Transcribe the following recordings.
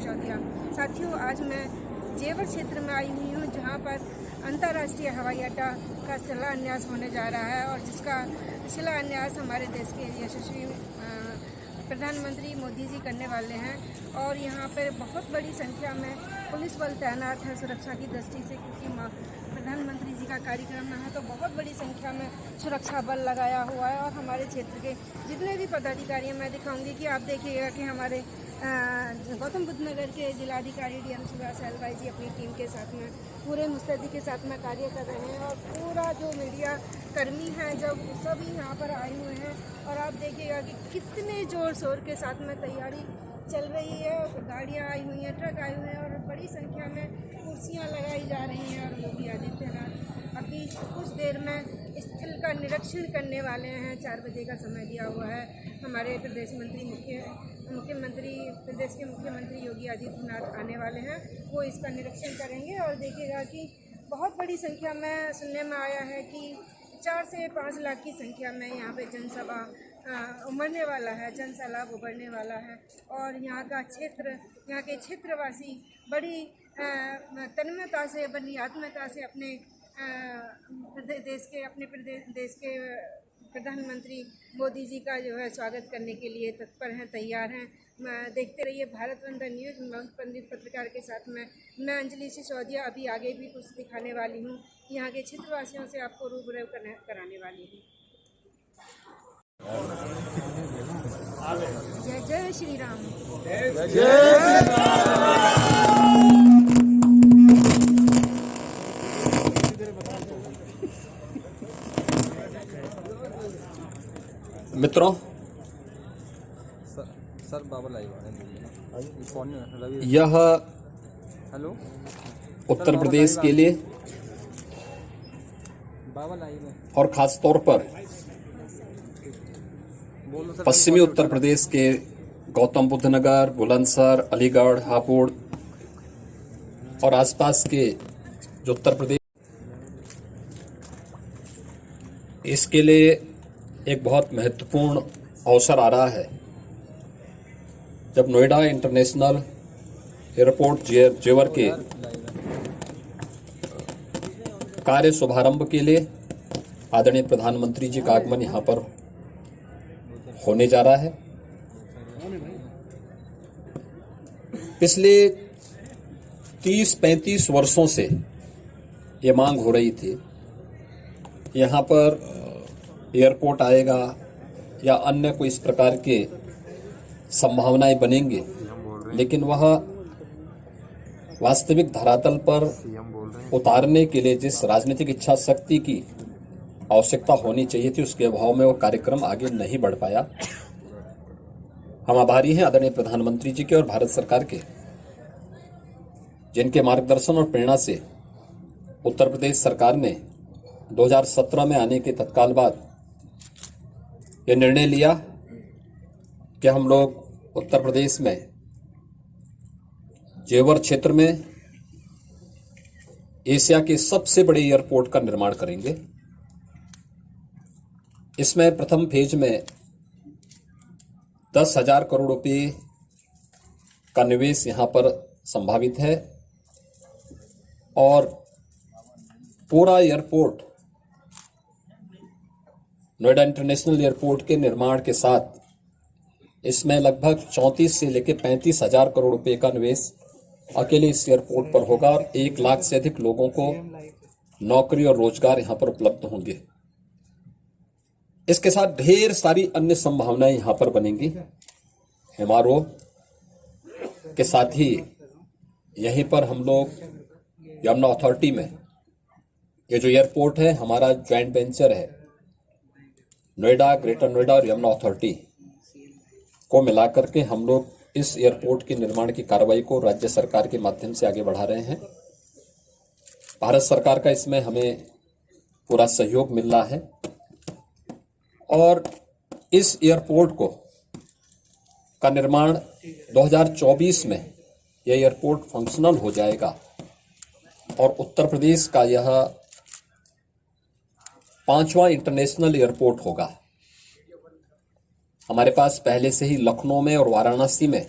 सिसोदिया। साथियों, आज मैं जेवर क्षेत्र में आई हुई हूँ, जहाँ पर अंतर्राष्ट्रीय हवाई अड्डा का शिलान्यास होने जा रहा है और जिसका शिलान्यास हमारे देश के यशस्वी प्रधानमंत्री मोदी जी करने वाले हैं। और यहाँ पर बहुत बड़ी संख्या में पुलिस बल तैनात है सुरक्षा की दृष्टि से, क्योंकि प्रधानमंत्री जी का कार्यक्रम है तो बहुत बड़ी संख्या में सुरक्षा बल लगाया हुआ है। और हमारे क्षेत्र के जितने भी पदाधिकारी हैं, मैं दिखाऊंगी कि आप देखिएगा कि हमारे गौतम बुद्ध नगर के जिलाधिकारी डीएम सुभाष भाई जी अपनी टीम के साथ में पूरे मुस्तैदी के साथ में कार्य कर रहे हैं। और पूरा जो मीडिया कर्मी हैं जब सभी यहाँ पर आए हुए हैं, और आप देखिएगा कि कितने ज़ोर शोर के साथ में तैयारी चल रही है। गाड़ियाँ आई हुई हैं, ट्रक आए हुए हैं और बड़ी संख्या में कुर्सियाँ लगाई जा रही हैं। और योगी आदित्यनाथ अभी कुछ देर में स्थल का निरीक्षण करने वाले हैं। 4 बजे का समय दिया हुआ है। हमारे प्रदेश के मुख्यमंत्री योगी आदित्यनाथ आने वाले हैं, वो इसका निरीक्षण करेंगे। और देखिएगा कि बहुत बड़ी संख्या में सुनने में आया है कि 4 से 5 लाख की संख्या में यहाँ पे जनसभा उमड़ने वाला है, जनसैलाब उमड़ने वाला है। और यहाँ के क्षेत्रवासी बड़ी तन्मयता से, बड़ी आत्मीयता से अपने देश के प्रधानमंत्री मोदी जी का जो है स्वागत करने के लिए तत्पर हैं, तैयार हैं। देखते रहिए भारत वंदन न्यूज़। पंडित पत्रकार के साथ में मैं अंजलि सिसोदिया अभी आगे भी कुछ दिखाने वाली हूँ, यहाँ के क्षेत्रवासियों से आपको रूबरू कराने वाली हूँ। जय जय श्री राम। जय जय श्री राम। मित्रों, सर बाबा लाइव यह उत्तर प्रदेश के लिए और खास तौर पर पश्चिमी उत्तर प्रदेश के गौतम बुद्ध नगर, बुलंदशहर, अलीगढ़, हापुड़ और आसपास के जो उत्तर प्रदेश, इसके लिए एक बहुत महत्वपूर्ण अवसर आ रहा है जब नोएडा इंटरनेशनल एयरपोर्ट जेवर के कार्य शुभारंभ के लिए आदरणीय प्रधानमंत्री जी का आगमन यहाँ पर होने जा रहा है। पिछले 30-35 वर्षों से ये मांग हो रही थी, यहाँ पर एयरपोर्ट आएगा या अन्य कोई इस प्रकार के संभावनाएं बनेंगे, लेकिन वह वास्तविक धरातल पर उतारने के लिए जिस राजनीतिक इच्छा शक्ति की आवश्यकता होनी चाहिए थी, उसके अभाव में वो कार्यक्रम आगे नहीं बढ़ पाया। हम आभारी हैं आदरणीय प्रधानमंत्री जी के और भारत सरकार के, जिनके मार्गदर्शन और प्रेरणा से उत्तर प्रदेश सरकार ने 2017 में आने के तत्काल बाद यह निर्णय लिया कि हम लोग उत्तर प्रदेश में जेवर क्षेत्र में एशिया के सबसे बड़े एयरपोर्ट का निर्माण करेंगे। इसमें प्रथम फेज में 10,000 करोड़ रुपए का निवेश यहां पर संभावित है और पूरा एयरपोर्ट नोएडा इंटरनेशनल एयरपोर्ट के निर्माण के साथ इसमें लगभग 34 से लेकर 35,000 करोड़ रुपए का निवेश अकेले इस एयरपोर्ट पर होगा और 1 लाख से अधिक लोगों को नौकरी और रोजगार यहां पर उपलब्ध होंगे। इसके साथ ढेर सारी अन्य संभावनाएं यहां पर बनेंगी। एमआरओ के साथ ही यहीं पर हम लोग यमुना अथॉरिटी में ये जो एयरपोर्ट है हमारा ज्वाइंट वेंचर है, नोएडा, ग्रेटर नोएडा और यमुना अथॉरिटी को मिलाकर के हम लोग इस एयरपोर्ट के निर्माण की कार्रवाई को राज्य सरकार के माध्यम से आगे बढ़ा रहे हैं। भारत सरकार का इसमें हमें पूरा सहयोग मिल रहा है और इस एयरपोर्ट का निर्माण 2024 में यह एयरपोर्ट फंक्शनल हो जाएगा और उत्तर प्रदेश का यह 5वां इंटरनेशनल एयरपोर्ट होगा। हमारे पास पहले से ही लखनऊ में और वाराणसी में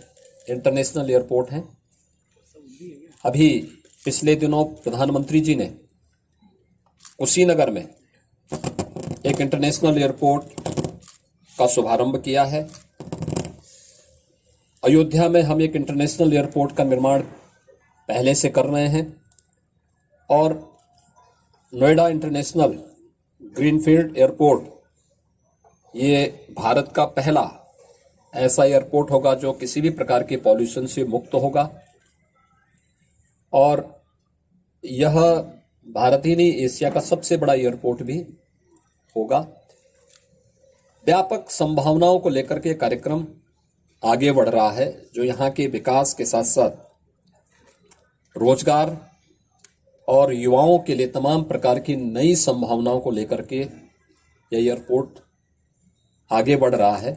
इंटरनेशनल एयरपोर्ट हैं, अभी पिछले दिनों प्रधानमंत्री जी ने कुशीनगर में एक इंटरनेशनल एयरपोर्ट का शुभारंभ किया है। अयोध्या में हम एक इंटरनेशनल एयरपोर्ट का निर्माण पहले से कर रहे हैं और नोएडा इंटरनेशनल ग्रीनफील्ड एयरपोर्ट ये भारत का पहला ऐसा एयरपोर्ट होगा जो किसी भी प्रकार के पॉल्यूशन से मुक्त होगा और यह भारत ही नहीं एशिया का सबसे बड़ा एयरपोर्ट भी होगा। व्यापक संभावनाओं को लेकर के कार्यक्रम आगे बढ़ रहा है जो यहाँ के विकास के साथ साथ रोजगार और युवाओं के लिए तमाम प्रकार की नई संभावनाओं को लेकर के यह एयरपोर्ट आगे बढ़ रहा है।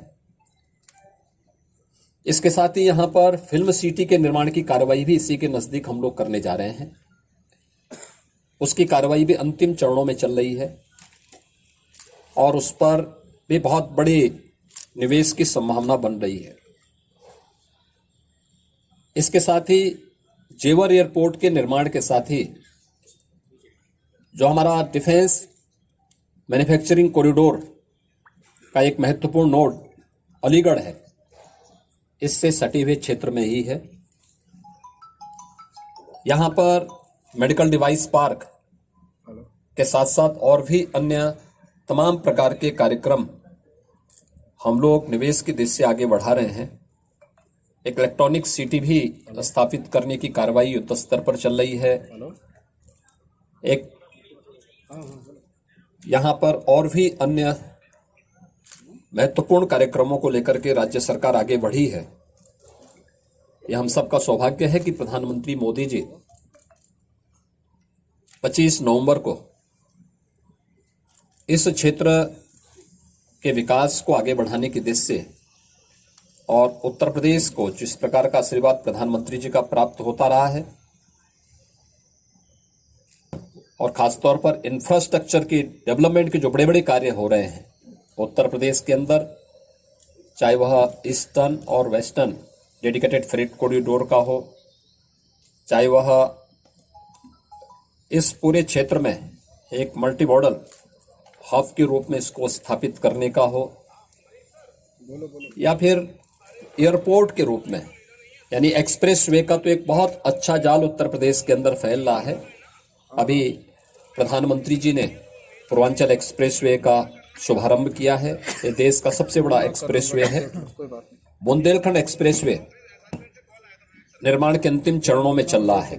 इसके साथ ही यहाँ पर फिल्म सिटी के निर्माण की कार्रवाई भी इसी के नजदीक हम लोग करने जा रहे हैं। उसकी कार्रवाई भी अंतिम चरणों में चल रही है और उस पर भी बहुत बड़े निवेश की संभावना बन रही है। इसके साथ ही जेवर एयरपोर्ट के निर्माण के साथ ही जो हमारा डिफेंस मैन्युफैक्चरिंग कॉरिडोर का एक महत्वपूर्ण नोड अलीगढ़ है, इससे सटे हुए क्षेत्र में ही है। यहां पर मेडिकल डिवाइस पार्क के साथ साथ और भी अन्य तमाम प्रकार के कार्यक्रम हम लोग निवेश की दिशा से आगे बढ़ा रहे हैं। एक इलेक्ट्रॉनिक सिटी भी स्थापित करने की कार्रवाई युद्ध स्तर पर चल रही है। एक यहाँ पर और भी अन्य महत्वपूर्ण कार्यक्रमों को लेकर के राज्य सरकार आगे बढ़ी है। यह हम सबका सौभाग्य है कि प्रधानमंत्री मोदी जी 25 नवंबर को इस क्षेत्र के विकास को आगे बढ़ाने की दिशा से और उत्तर प्रदेश को जिस प्रकार का आशीर्वाद प्रधानमंत्री जी का प्राप्त होता रहा है और खासतौर पर इंफ्रास्ट्रक्चर की डेवलपमेंट के जो बड़े बड़े कार्य हो रहे हैं उत्तर प्रदेश के अंदर, चाहे वह ईस्टर्न और वेस्टर्न डेडिकेटेड फ्रेट कॉरिडोर का हो, चाहे वह इस पूरे क्षेत्र में एक मल्टी मॉडल हब के रूप में इसको स्थापित करने का हो, या फिर एयरपोर्ट के रूप में, यानी एक्सप्रेस वे का तो एक बहुत अच्छा जाल उत्तर प्रदेश के अंदर फैल रहा है। अभी प्रधानमंत्री जी ने पूर्वांचल एक्सप्रेस वे का शुभारंभ किया है। ये देश का सबसे बड़ा एक्सप्रेस वे है। बुंदेलखंड एक्सप्रेस वे निर्माण के अंतिम चरणों में चल रहा है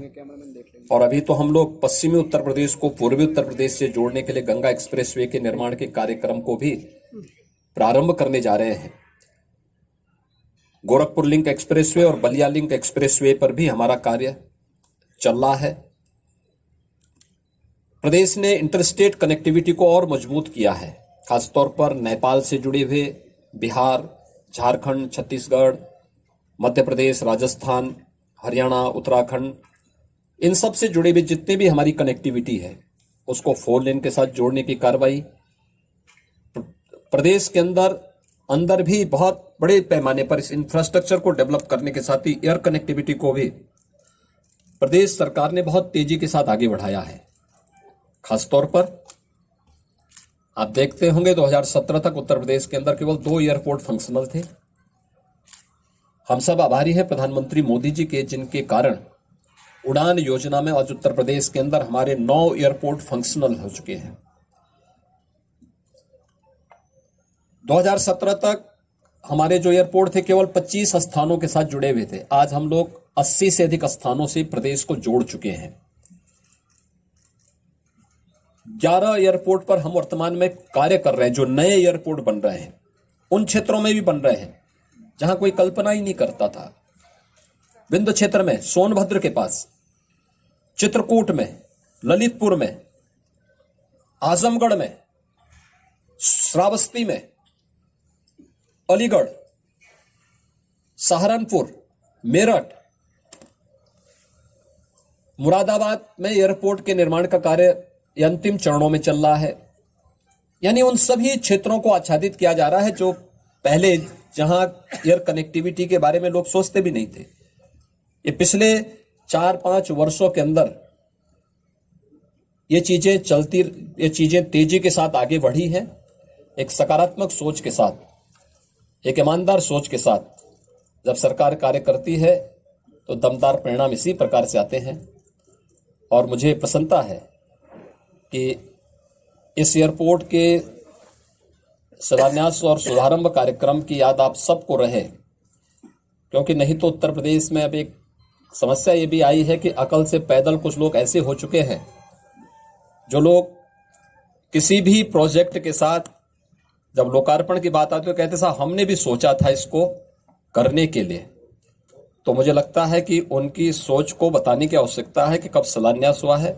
और अभी तो हम लोग पश्चिमी उत्तर प्रदेश को पूर्वी उत्तर प्रदेश से जोड़ने के लिए गंगा एक्सप्रेस वे के निर्माण के कार्यक्रम को भी प्रारंभ करने जा रहे हैं। गोरखपुर लिंक एक्सप्रेस वे और बलिया लिंक एक्सप्रेस वे पर भी हमारा कार्य चल रहा है। प्रदेश ने इंटरस्टेट कनेक्टिविटी को और मजबूत किया है, खासतौर पर नेपाल से जुड़े हुए बिहार, झारखंड, छत्तीसगढ़, मध्य प्रदेश, राजस्थान, हरियाणा, उत्तराखंड, इन सब से जुड़े हुए जितने भी हमारी कनेक्टिविटी है उसको 4 लेन के साथ जोड़ने की कार्रवाई। प्रदेश के अंदर भी बहुत बड़े पैमाने पर इस इंफ्रास्ट्रक्चर को डेवलप करने के साथ ही एयर कनेक्टिविटी को भी प्रदेश सरकार ने बहुत तेजी के साथ आगे बढ़ाया है। खासतौर पर आप देखते होंगे 2017 तक उत्तर प्रदेश के अंदर केवल 2 एयरपोर्ट फंक्शनल थे। हम सब आभारी हैं प्रधानमंत्री मोदी जी के, जिनके कारण उड़ान योजना में आज उत्तर प्रदेश के अंदर हमारे 9 एयरपोर्ट फंक्शनल हो चुके हैं। 2017 तक हमारे जो एयरपोर्ट थे केवल 25 स्थानों के साथ जुड़े हुए थे। आज हम लोग 80 से अधिक स्थानों से प्रदेश को जोड़ चुके हैं। 11 एयरपोर्ट पर हम वर्तमान में कार्य कर रहे हैं। जो नए एयरपोर्ट बन रहे हैं उन क्षेत्रों में भी बन रहे हैं जहां कोई कल्पना ही नहीं करता था। विंध्य क्षेत्र में, सोनभद्र के पास, चित्रकूट में, ललितपुर में, आजमगढ़ में, श्रावस्ती में, अलीगढ़, सहारनपुर, मेरठ, मुरादाबाद में एयरपोर्ट के निर्माण का कार्य अंतिम चरणों में चल रहा है। यानी उन सभी क्षेत्रों को आच्छादित किया जा रहा है जो पहले जहां एयर कनेक्टिविटी के बारे में लोग सोचते भी नहीं थे। ये पिछले 4-5 वर्षों के अंदर ये चीजें तेजी के साथ आगे बढ़ी हैं। एक सकारात्मक सोच के साथ, एक ईमानदार सोच के साथ जब सरकार कार्य करती है तो दमदार परिणाम इसी प्रकार से आते हैं। और मुझे प्रसन्नता है कि इस एयरपोर्ट के शिलान्यास और शुभारंभ कार्यक्रम की याद आप सबको रहे, क्योंकि नहीं तो उत्तर प्रदेश में अब एक समस्या ये भी आई है कि अकल से पैदल कुछ लोग ऐसे हो चुके हैं जो लोग किसी भी प्रोजेक्ट के साथ जब लोकार्पण की बात आती है तो कहते साहब हमने भी सोचा था इसको करने के लिए। तो मुझे लगता है कि उनकी सोच को बताने की आवश्यकता है कि कब शिलान्यास हुआ है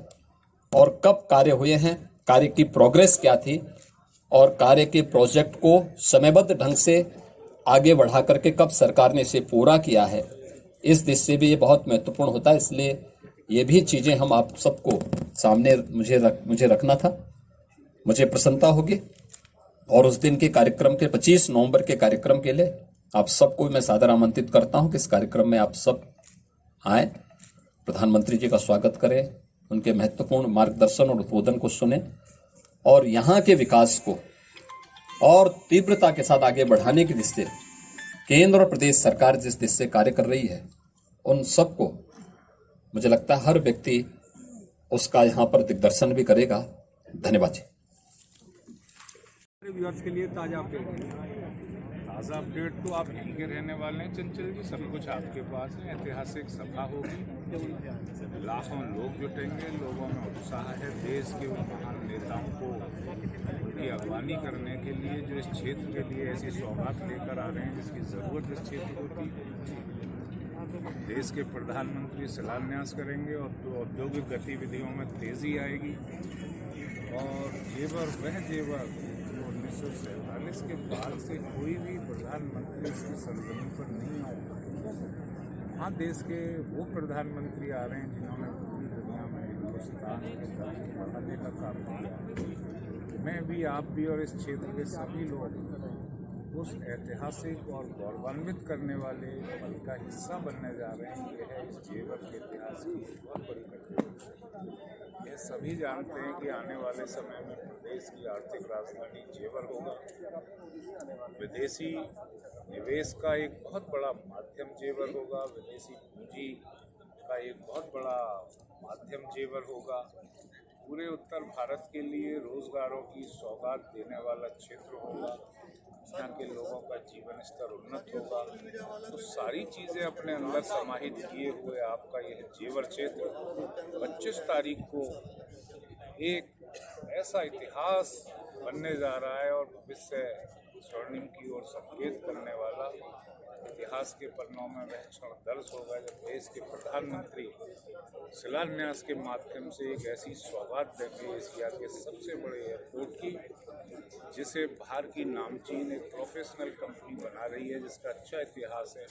और कब कार्य हुए हैं, कार्य की प्रोग्रेस क्या थी और कार्य के प्रोजेक्ट को समयबद्ध ढंग से आगे बढ़ा करके कब सरकार ने इसे पूरा किया है। इस दृष्टि से भी ये बहुत महत्वपूर्ण होता है, इसलिए ये भी चीजें हम आप सबको सामने मुझे रखना था। मुझे प्रसन्नता होगी और उस दिन के कार्यक्रम के 25 नवंबर के कार्यक्रम के लिए आप सबको मैं सादर आमंत्रित करता हूं कि इस कार्यक्रम में आप सब आए, प्रधानमंत्री जी का स्वागत करें, उनके महत्वपूर्ण मार्गदर्शन और उद्बोधन को सुने और यहाँ के विकास को और तीव्रता के साथ आगे बढ़ाने की दृष्टि से केंद्र और प्रदेश सरकार जिस दृष्टि से कार्य कर रही है उन सबको मुझे लगता है हर व्यक्ति उसका यहाँ पर दिग्दर्शन भी करेगा। धन्यवाद जी। व्यूअर्स के लिए ताज़ा अपडेट तो आप यहीं के रहने वाले हैं चंचल जी, सब कुछ आपके पास है। ऐतिहासिक सभा होगी, लाखों लोग जुटेंगे, लोगों में उत्साह है देश के उन महान नेताओं को उनकी अगवानी करने के लिए जो इस क्षेत्र के लिए ऐसी सौगात लेकर आ रहे हैं जिसकी ज़रूरत इस क्षेत्र को थी। देश के प्रधानमंत्री शिलान्यास करेंगे और औद्योगिक गतिविधियों में तेज़ी आएगी और वह जेवर 1947 के बाद से कोई भी प्रधानमंत्री इसकी सरजमीन पर नहीं आया। हाँ, देश के वो प्रधानमंत्री आ रहे हैं जिन्होंने पूरी दुनिया में हिंदुस्तान के दर्जे बढ़ाने का काम किया। मैं भी, आप भी और इस क्षेत्र के सभी लोग उस ऐतिहासिक और गौरवान्वित करने वाले पल का हिस्सा बनने जा रहे हैं। यह है इस जेवर के इतिहास की बहुत बड़ी घटना। यह सभी जानते हैं कि आने वाले समय में प्रदेश की आर्थिक राजधानी जेवर होगा। विदेशी निवेश का एक बहुत बड़ा माध्यम जेवर होगा, विदेशी पूंजी का एक बहुत बड़ा माध्यम जेवर होगा। पूरे उत्तर भारत के लिए रोजगारों की सौगात देने वाला क्षेत्र होगा। यहाँ के लोगों का जीवन स्तर उन्नत होगा। तो सारी चीज़ें अपने अंदर समाहित किए हुए आपका यह जेवर क्षेत्र 25 तारीख को एक ऐसा इतिहास बनने जा रहा है और भविष्य स्वर्णिम की ओर संकेत करने वाला इतिहास के पन्नों में वह क्षण दर्ज होगा जब देश के प्रधानमंत्री शिलान्यास के माध्यम से एक ऐसी सौगात देंगे एशिया के सबसे बड़े एयरपोर्ट की, जिसे बाहर की नामचीन एक प्रोफेशनल कंपनी बना रही है, जिसका अच्छा इतिहास है।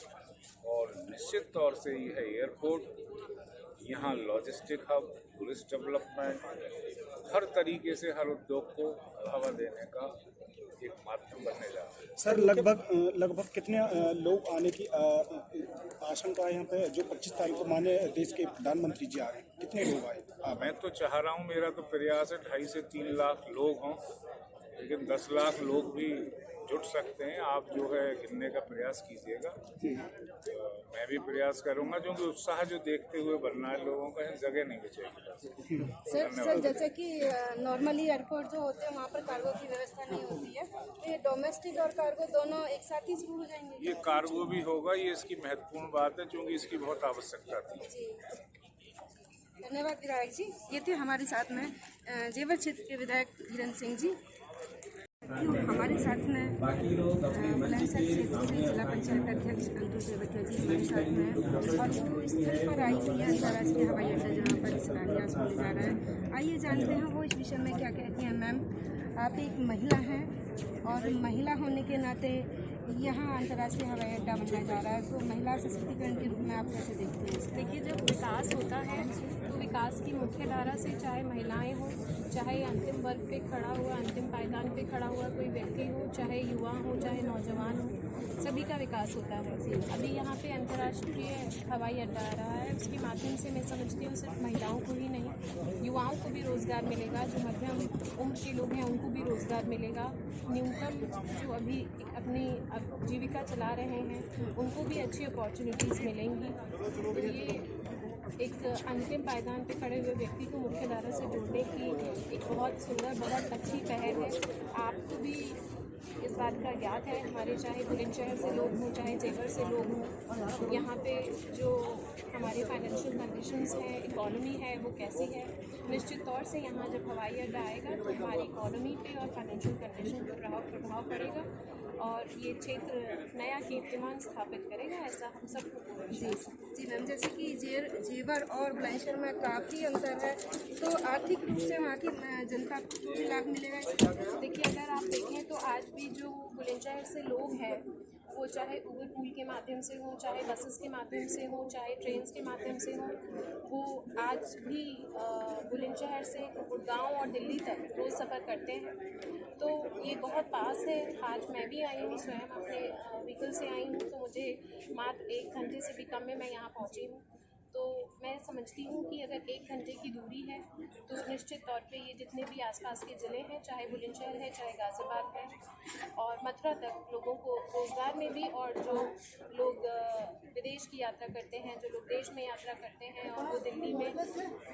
और निश्चित तौर से यह एयरपोर्ट यहाँ लॉजिस्टिक हब, टूरिस्ट डेवलपमेंट, हर तरीके से हर उद्योग को बढ़ावा देने का एक माध्यम बनने जा रहा है। सर, लगभग कितने लोग आने की आशंका है यहाँ पे जो 25 तारीख को माने देश के प्रधानमंत्री जी आ रहे हैं? कितने लोग आए? मैं तो चाह रहा हूँ, मेरा तो प्रयास है 2.5 से 3 लाख लोग हों, लेकिन 10 लाख लोग भी जुट सकते हैं। आप जो है गिनने का प्रयास कीजिएगा, मैं भी प्रयास करूंगा, क्योंकि उत्साह जो देखते हुए बनना है लोगों का, जगह नहीं बचेगी। सर जैसे कि नॉर्मली एयरपोर्ट जो होते हैं वहाँ पर कार्गो की व्यवस्था नहीं होती है, तो ये डोमेस्टिक और कार्गो दोनों एक साथ ही शुरू हो जाएंगे? ये कार्गो भी होगा, ये इसकी महत्वपूर्ण बात है क्योंकि इसकी बहुत आवश्यकता थी। धन्यवाद विधायक जी। ये थे हमारे साथ में जेवर क्षेत्र के विधायक धीरेन्द्र सिंह जी। हमारे साथ में बुलंदशहर क्षेत्र से जिला पंचायत अध्यक्ष अंतु सेवकिया जी हमारे साथ में, और वो स्थल पर आई हुई है अंतर्राष्ट्रीय हवाई अड्डा जहाँ पर शिलान्यास होने जा रहा है। आइए जानते हैं वो इस विषय में क्या कहती हैं। मैम, आप एक महिला हैं और महिला होने के नाते यहाँ अंतर्राष्ट्रीय हवाई अड्डा बनने जा रहा है, तो महिला सशक्तिकरण के रूप में आप कैसे देखते हैं? देखिए, जब विकास होता है तो विकास की मुख्य धारा से, चाहे महिलाएं हों, चाहे अंतिम वर्ग पे खड़ा हुआ, अंतिम पायदान पे खड़ा हुआ कोई व्यक्ति हो, चाहे युवा हो, चाहे नौजवान हो, सभी का विकास होता है। अभी यहाँ पे अंतर्राष्ट्रीय हवाई अड्डा आ रहा है, उसके माध्यम से मैं समझती हूँ सिर्फ महिलाओं को ही नहीं, युवाओं को भी रोज़गार मिलेगा, जो मध्यम उम्र के लोग हैं उनको भी रोज़गार मिलेगा, न्यूनतम जो अभी अपनी जीविका चला रहे हैं उनको भी अच्छी अपॉर्चुनिटीज़ मिलेंगी। तो ये एक अंतिम पायदान पे खड़े हुए व्यक्ति को मुख्य धारा से जोड़ने की एक बहुत सुंदर, बहुत अच्छी पहल है। आपको भी इस बात का ज्ञात है, हमारे चाहे बुलंदशहर से लोग हों, चाहे जेवर से लोग हों, यहाँ पे जो हमारे फाइनेंशियल कंडीशंस हैं, इकॉनमी है, वो कैसी है। निश्चित तौर से यहाँ जब हवाई अड्डा आएगा तो हमारी इकॉनमी पे और फाइनेंशियल कंडीशन पर प्रभाव पड़ेगा और ये क्षेत्र नया कीर्तिमान स्थापित करेगा, ऐसा हम सबको जी मैम, जैसे कि जेवर और बुलंदशहर में काफ़ी अंतर है, तो आर्थिक रूप से वहाँ की जनता को भी लाभ मिलेगा इसका? देखिए, अगर आप देखें तो आज भी जो बुलंदशहर से लोग हैं वो चाहे ऊबर पुल के माध्यम से हो, चाहे बसेस के माध्यम से हो, चाहे ट्रेन्स के माध्यम से हो, वो आज भी बुलंदशहर से गुड़गांव और दिल्ली तक रोज़ सफ़र करते हैं। तो ये बहुत पास है। आज मैं भी आई हूँ, स्वयं अपने व्हीकल से आई हूँ, तो मुझे मात्र 1 घंटे से भी कम में मैं यहाँ पहुँची हूँ। तो मैं समझती हूँ कि अगर 1 घंटे की दूरी है तो निश्चित तौर पे ये जितने भी आसपास के ज़िले हैं, चाहे बुलंदशहर है, चाहे गाज़ियाबाद है और मथुरा तक, लोगों को रोज़गार में भी, और जो लोग विदेश की यात्रा करते हैं, जो लोग देश में यात्रा करते हैं और वो दिल्ली में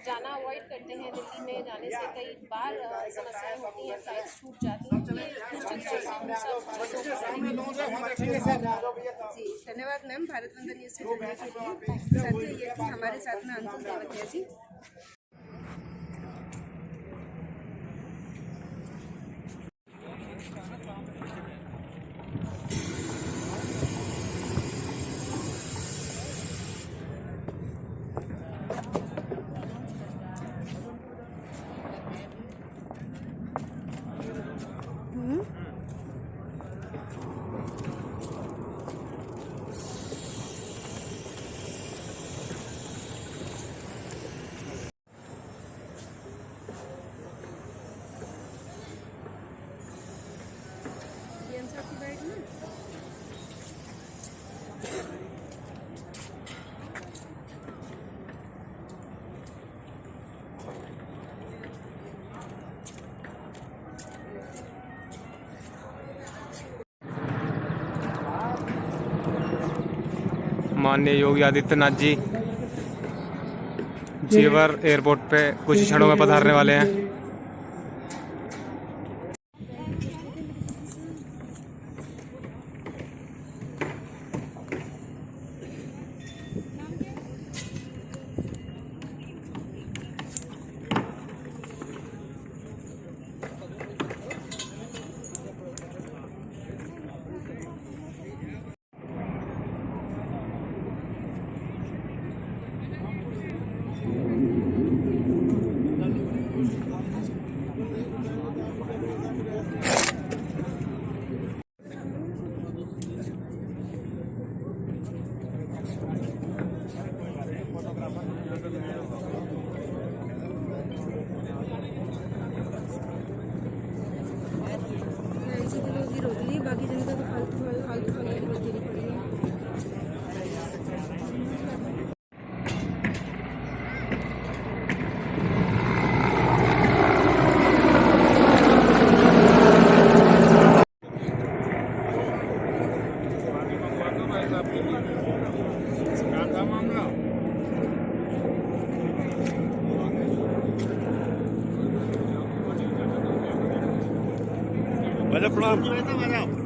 जाना अवॉइड करते हैं, दिल्ली में जाने से कई बार समस्याएं होती हैं, फ्लाइट्स छूट जाती हैं, ये निश्चित तौर से हम सब जी धन्यवाद मैम, भारत वंदन न्यूज़ से जुड़ने के लिए। साथियों, ये थी हमारे साथ में अंकुर देवतिया जी। माननीय योगी आदित्यनाथ जी जेवर एयरपोर्ट पे कुछ ही क्षणों में पधारने वाले हैं। इसी के लोग ही रोक लिए, बाकी जनता को फालतू की रोक देनी पड़ी है।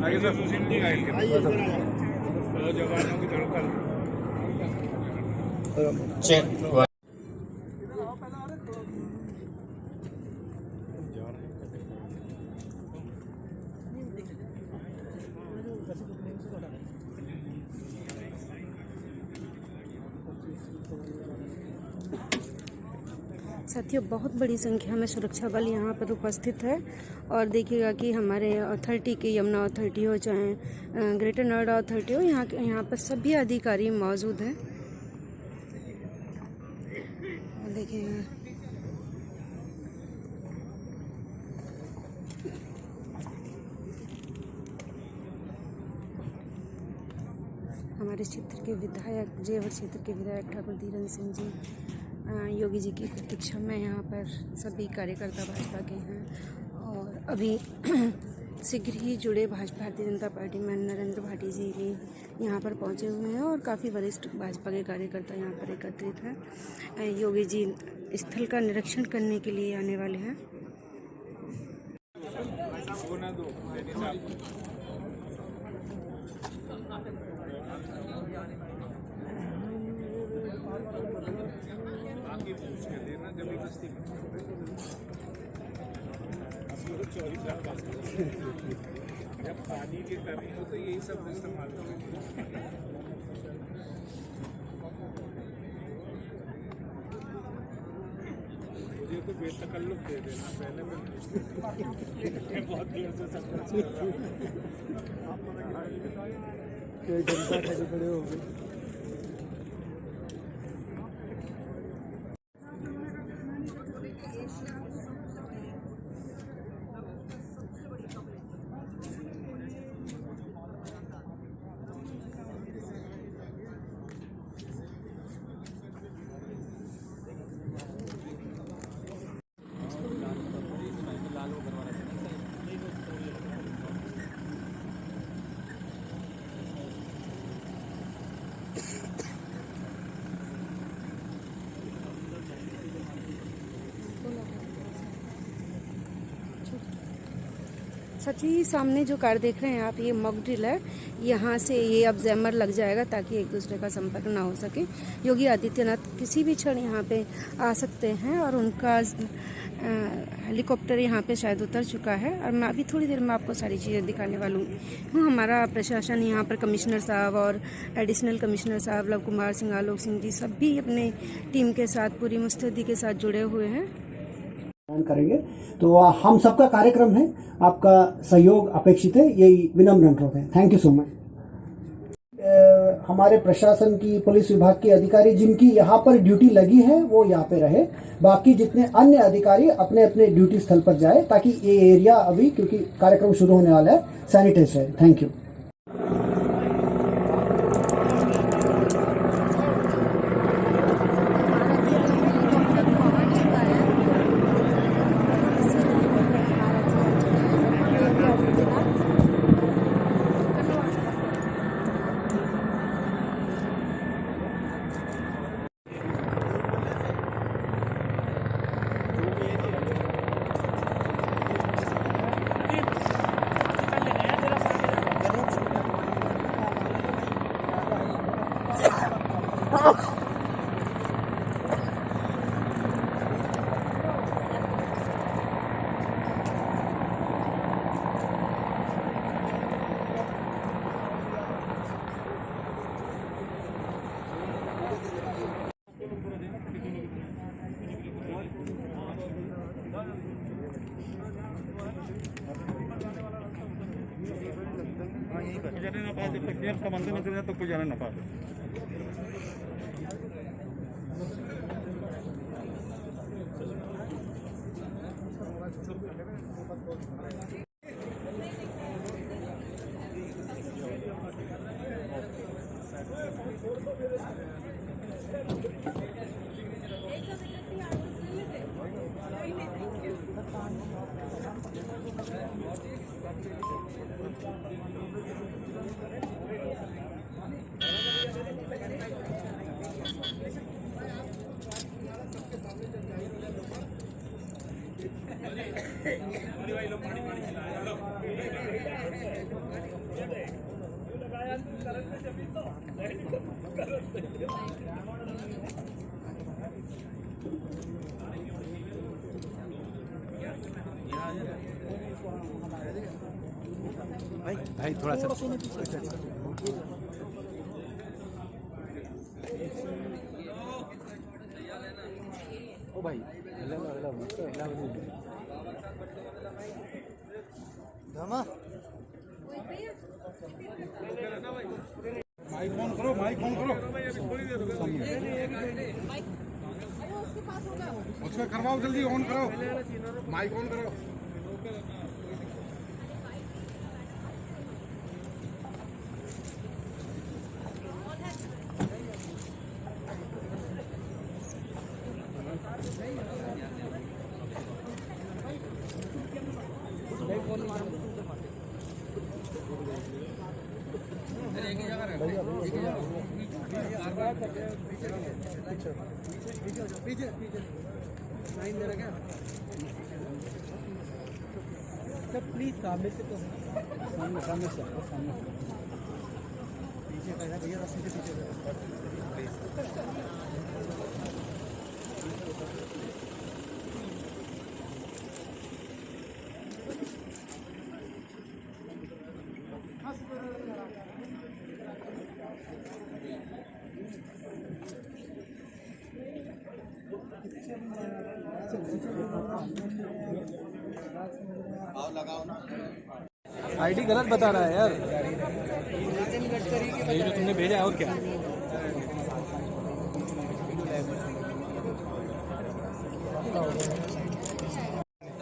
आगे सर, सुशील जी आए थे, जवानों की धड़कन चेक। साथियों, बहुत बड़ी संख्या में सुरक्षा बल यहाँ पर उपस्थित है और देखिएगा कि हमारे अथॉरिटी के, यमुना अथॉरिटी हो चाहे ग्रेटर नोएडा अथॉरिटी हो, यहाँ पर सभी अधिकारी मौजूद हैं। देखिए हमारे क्षेत्र के विधायक जेवर क्षेत्र के विधायक ठाकुर धीरेन्द्र सिंह जी योगी जी की प्रतीक्षा में यहाँ पर सभी कार्यकर्ता भाजपा के हैं और अभी शीघ्र ही जुड़े भारतीय जनता पार्टी में नरेंद्र भाटी जी भी यहाँ पर पहुँचे हुए हैं और काफ़ी वरिष्ठ भाजपा के कार्यकर्ता यहाँ पर एकत्रित हैं। योगी जी स्थल का निरीक्षण करने के लिए आने वाले हैं। जब पानी की कमी हो तो यही सब इस्तेमाल मुझे तो बेतकल्लुफ दे देना, पहले मैं पूछते बहुत देर से सब जनता खड़े हो गए। सच ही सामने जो कार देख रहे हैं आप, ये मॉक ड्रिल है। यहाँ से ये अब जैमर लग जाएगा ताकि एक दूसरे का संपर्क ना हो सके। योगी आदित्यनाथ किसी भी क्षण यहाँ पे आ सकते हैं और उनका हेलीकॉप्टर यहाँ पे शायद उतर चुका है और मैं अभी थोड़ी देर में आपको सारी चीज़ें दिखाने वाली हूँ। हमारा प्रशासन यहाँ पर कमिश्नर साहब और एडिशनल कमिश्नर साहब लव कुमार सिंह, आलोक सिंह जी सभी अपने टीम के साथ पूरी मुस्तैदी के साथ जुड़े हुए हैं। करेंगे तो हम सबका कार्यक्रम है, आपका सहयोग अपेक्षित है, यही विनम्र अनुरोध है। Thank you so much. हमारे प्रशासन की, पुलिस विभाग के अधिकारी जिनकी यहाँ पर ड्यूटी लगी है वो यहाँ पे रहे, बाकी जितने अन्य अधिकारी अपने अपने ड्यूटी स्थल पर जाए ताकि ये एरिया अभी, क्योंकि कार्यक्रम शुरू होने वाला है, सैनिटाइज है। Thank you. जाने ना पाए तो बंद नहीं करना तो कोई जाने ना पाए। भाई थोड़ा सा ओ भाई माइक ऑन करो, माइक ऑन करो। उसका करवाओ, जल्दी ऑन करो, माइक ऑन करो। सर प्लीज सामने से तो सामने सामने से सामने पीछे भैया भैया रास्ते के पीछे आईडी गलत बता रहा है यार, ये जो तुमने भेजा है और क्या।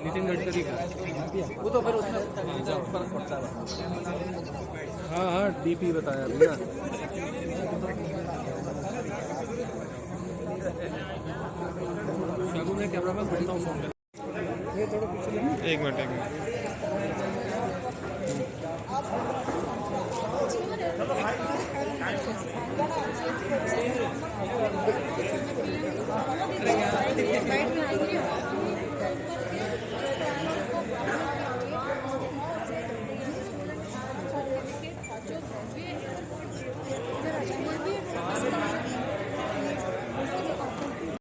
नितिन गडकरी का वो तो फिर उसमें फर्क पड़ता है। हाँ हाँ डीपी बताया भैया। कैमरा मैन बोलता हूँ, एक मिनट बैठ